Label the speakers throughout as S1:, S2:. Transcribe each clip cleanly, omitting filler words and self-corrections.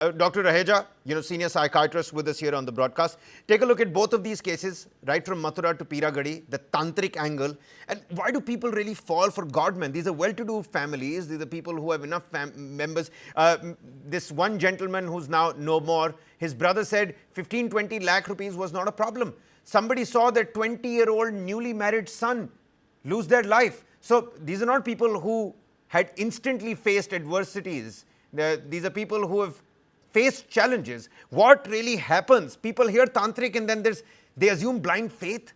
S1: Dr. Raheja, senior psychiatrist with us here on the broadcast. Take a look at both of these cases, right from Mathura to Piragadi, the tantric angle. And why do people really fall for Godmen? These are well-to-do families. These are people who have enough members. This one gentleman who's now no more, his brother said 15, 20 lakh rupees was not a problem. Somebody saw their 20-year-old newly married son lose their life. So these are not people who had instantly faced adversities. These are people who have faced challenges. What really happens? People hear tantric and then they assume blind faith.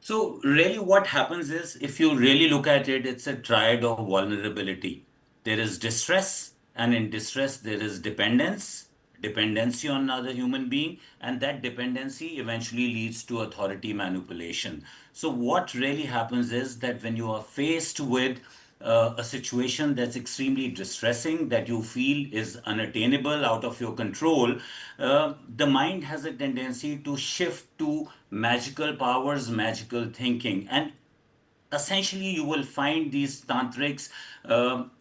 S2: So really what happens is, if you really look at it, it's a triad of vulnerability. There is distress, and in distress there is dependency on another human being, and that dependency eventually leads to authority manipulation. So what really happens is that when you are faced with a situation that's extremely distressing, that you feel is unattainable, out of your control, the mind has a tendency to shift to magical powers, magical thinking. And essentially, you will find these tantrics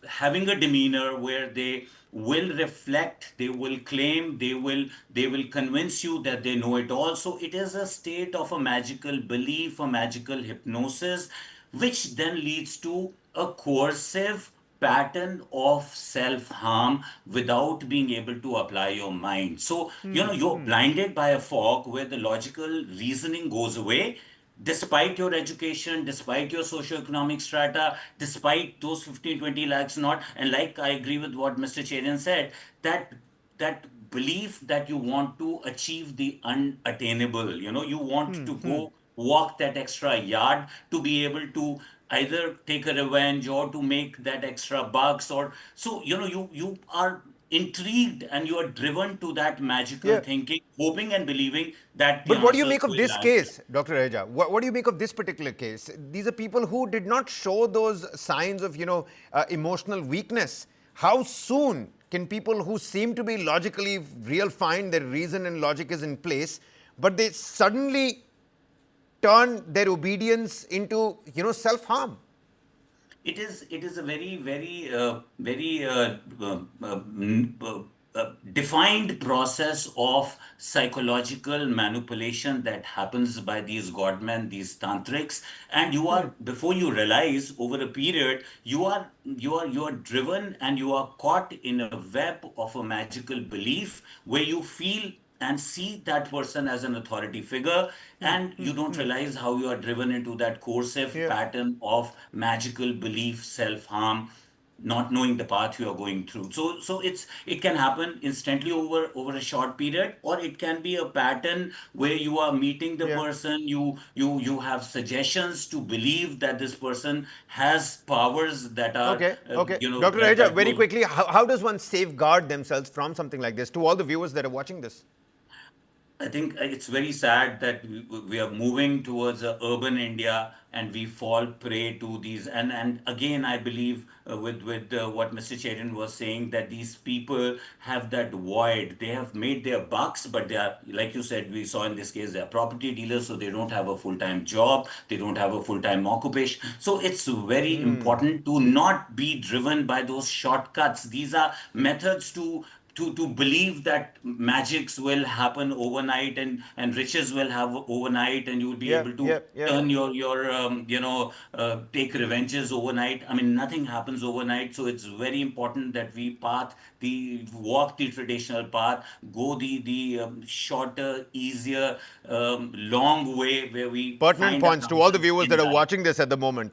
S2: having a demeanor where they will reflect, they will claim, they will convince you that they know it all. So it is a state of a magical belief, a magical hypnosis, which then leads to a coercive pattern of self harm without being able to apply your mind. So, you're blinded by a fog where the logical reasoning goes away, despite your education, despite your socioeconomic strata, despite those 15, 20 lakhs not. And like I agree with what Mr. Cherian said, that belief that you want to achieve the unattainable, you want to go walk that extra yard to be able to either take a revenge or to make that extra bucks, or so you are intrigued and you are driven to that magical
S1: Yeah.
S2: thinking, hoping and believing that the
S1: But what do you
S2: answers
S1: make of
S2: will
S1: this
S2: lie there.
S1: case, Dr. Raheja? What do you make of this particular case? These are people who did not show those signs of, emotional weakness. How soon can people who seem to be logically real fine, their reason and logic is in place, but they suddenly turn their obedience into, self-harm?
S2: It is a very defined process of psychological manipulation that happens by these godmen, these tantrics, and you are, before you realize, over a period, you are driven and you are caught in a web of a magical belief where you feel and see that person as an authority figure, and you don't realize how you are driven into that coercive
S1: Yeah.
S2: pattern of magical belief, self-harm, not knowing the path you are going through. So it can happen instantly over a short period, or it can be a pattern where you are meeting the
S1: Yeah.
S2: person, you have suggestions to believe that this person has powers that are
S1: Okay, okay. Dr.
S2: that
S1: Raheja,
S2: that
S1: very
S2: goes.
S1: quickly, how does one safeguard themselves from something like this to all the viewers that are watching this?
S2: I think it's very sad that we are moving towards a urban India and we fall prey to these. And again, I believe with what Mr. Cherian was saying, that these people have that void. They have made their bucks, but they are, like you said, we saw in this case, they are property dealers, so they don't have a full-time job, they don't have a full-time occupation. So it's very important to not be driven by those shortcuts. These are methods to believe that magics will happen overnight, and riches will have overnight, and you will be
S1: Yeah,
S2: able to
S1: yeah, yeah.
S2: turn your take revenges overnight. I mean, nothing happens overnight, so it's very important that we walk the traditional path, go the shorter, easier, long way where we
S1: Pertinent
S2: find our
S1: points to all the
S2: answers
S1: viewers
S2: in
S1: that are
S2: life.
S1: watching this at the moment.